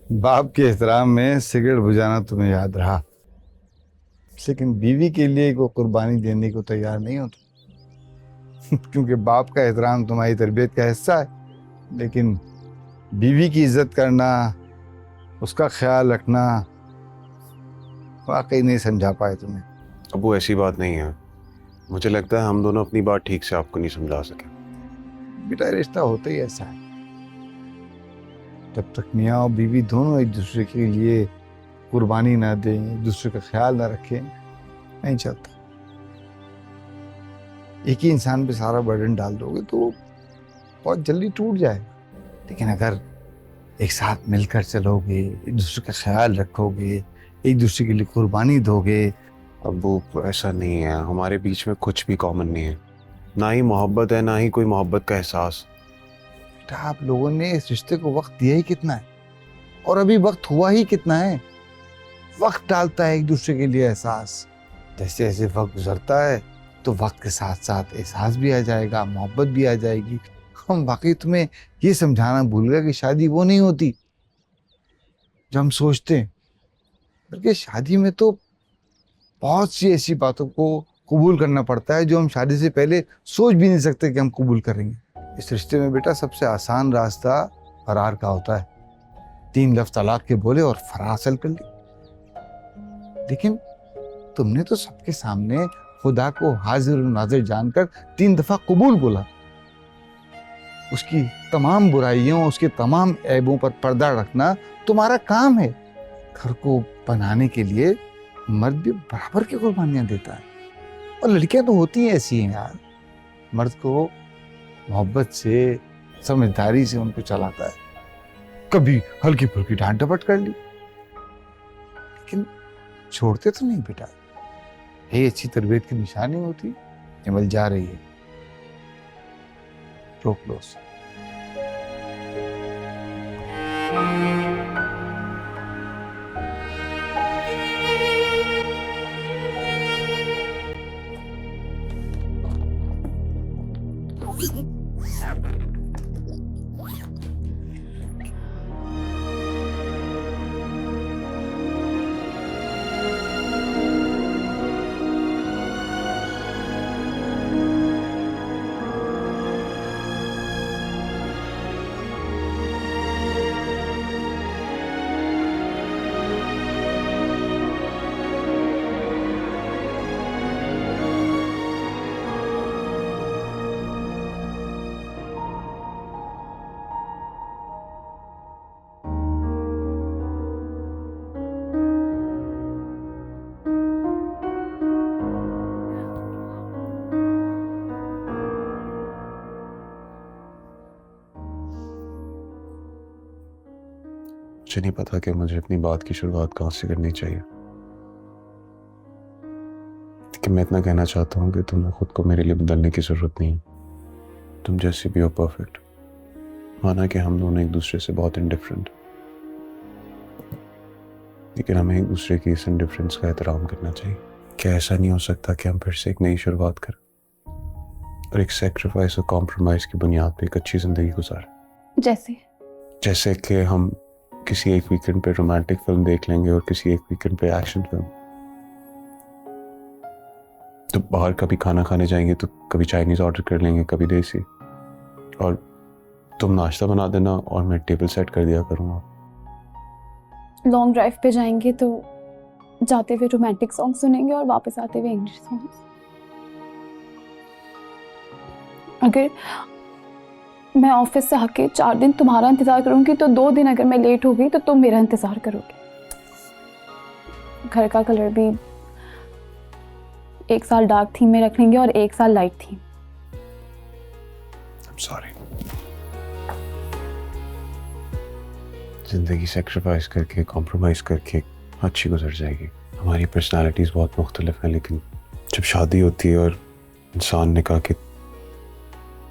बाप के एहतराम में सिगरेट बुझाना तुम्हें याद रहा, लेकिन बीवी के लिए वो कुर्बानी देने को तैयार नहीं हो तुम। क्योंकि बाप का एहतराम तुम्हारी तरबियत का हिस्सा है, लेकिन बीवी की इज्जत करना, उसका ख्याल रखना वाकई नहीं समझा पाए तुम्हें। अब वो ऐसी बात नहीं है। मुझे लगता है हम दोनों अपनी बात ठीक से आपको नहीं समझा सके। बेटा रिश्ता होता ही ऐसा है, जब तक मियाँ और बीवी दोनों एक दूसरे के लिए कुर्बानी ना दें, एक दूसरे का ख्याल ना रखें, नहीं चलता। एक ही इंसान पे सारा बर्डन डाल दोगे तो वो बहुत जल्दी टूट जाएगा। लेकिन अगर एक साथ मिलकर चलोगे, एक दूसरे का ख्याल रखोगे, एक दूसरे के लिए कुर्बानी दोगे। अब वो ऐसा नहीं है, हमारे बीच में कुछ भी कॉमन नहीं है। ना ही मोहब्बत है, ना ही कोई मोहब्बत का एहसास। बेटा आप लोगों ने इस रिश्ते को वक्त दिया ही कितना है, और अभी वक्त हुआ ही कितना है। वक्त डालता है एक दूसरे के लिए एहसास। जैसे जैसे वक्त गुजरता है तो वक्त के साथ साथ एहसास भी आ जाएगा, मोहब्बत भी आ जाएगी। हम वाकई तुम्हें ये समझाना भूल गए कि शादी वो नहीं होती जो हम सोचते हैं, बल्कि शादी में तो बहुत सी ऐसी बातों को कबूल करना पड़ता है जो हम शादी से पहले सोच भी नहीं सकते कि हम कबूल करेंगे। इस रिश्ते में बेटा सबसे आसान रास्ता फरार का होता है। 3 लफ्ज तलाक के बोले और फरार हासिल कर ली। लेकिन तुमने तो सबके सामने खुदा को हाजिर और नाजिर जानकर 3 दफा कबूल बोला। उसकी तमाम बुराइयों, उसके तमाम ऐबों पर पर्दा रखना तुम्हारा काम है। घर को बनाने के लिए मर्द भी बराबर की कुर्बानियां देता है, और लड़कियां तो होती हैं ऐसी हैं यार। मर्द को मोहब्बत से, समझदारी से उनको चलाता है। कभी हल्की फुल्की डांट डपट कर ली, लेकिन छोड़ते तो नहीं बेटा। ये अच्छी तरबियत की निशानी होती। हिमल जा रही है, रोक लो उसे। मुझे नहीं पता कि मुझे अपनी बात की शुरुआत कहाँ से करनी चाहिए, लेकिन मैं इतना कहना चाहता हूँ कि तुम्हें खुद को मेरे लिए बदलने की जरूरत नहीं है। तुम जैसी भी हो परफेक्ट। माना कि हम दोनों एक दूसरे से बहुत इंडिफरेंट, लेकिन हमें एक दूसरे की इस इंडिफरेंस का एहतराम करना चाहिए। क्या ऐसा नहीं हो सकता कि हम फिर से एक नई शुरुआत करें और एक सेक्रीफाइस और कॉम्प्रोमाइज की बुनियाद पर एक अच्छी जिंदगी गुजारें? जैसे कि हम किसी एक वीकेंड पे रोमांटिक फिल्म देख लेंगे और किसी एक वीकेंड पे एक्शन फिल्म। तो बाहर कभी खाना खाने जाएंगे तो कभी चाइनीज ऑर्डर कर लेंगे, कभी देसी। और तुम नाश्ता बना देना और मैं टेबल सेट कर दिया करूँगा। लॉन्ग ड्राइव पे जाएंगे तो जाते हुए रोमांटिक सॉन्ग सुनेंगे और वापस आते हुए इंग्लिश सॉन्ग। अगर मैं ऑफिस से आके 4 दिन तुम्हारा इंतजार करूंगी तो 2 दिन अगर मैं लेट हो गई तो तुम मेरा इंतजार करोगे। घर का कलर भी 1 साल डार्क थीम में रख लेंगे और 1 साल लाइट थीम। I'm sorry। जिंदगी सेक्रीफाइस करके, कॉम्प्रोमाइज करके अच्छी गुजर जाएगी। हमारी पर्सनालिटीज बहुत मुख्तलिफ हैं, लेकिन जब शादी होती है और इंसान ने कहा कि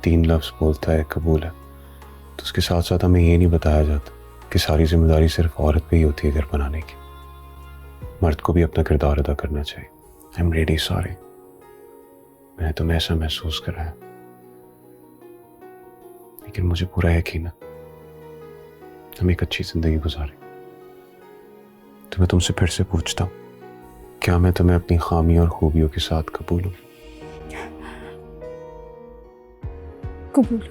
3 लफ्ज बोलता है कबूल है, तो उसके साथ साथ हमें ये नहीं बताया जाता कि सारी जिम्मेदारी सिर्फ औरत पे ही होती है घर बनाने की। मर्द को भी अपना किरदार अदा करना चाहिए। आई एम रियली सॉरी, मैंने तुम्हें ऐसा महसूस करा है, लेकिन मुझे पूरा यकीन है हम एक अच्छी जिंदगी गुजारें। तो मैं तुमसे फिर से पूछता हूँ, क्या मैं तुम्हें अपनी खामी और खूबियों के साथ कबूल हूँ? कबूल।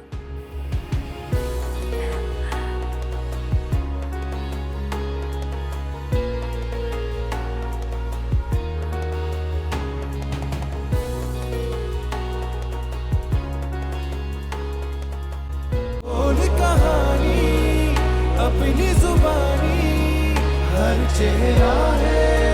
बोल कहानी अपनी जुबानी, हर चेहरा है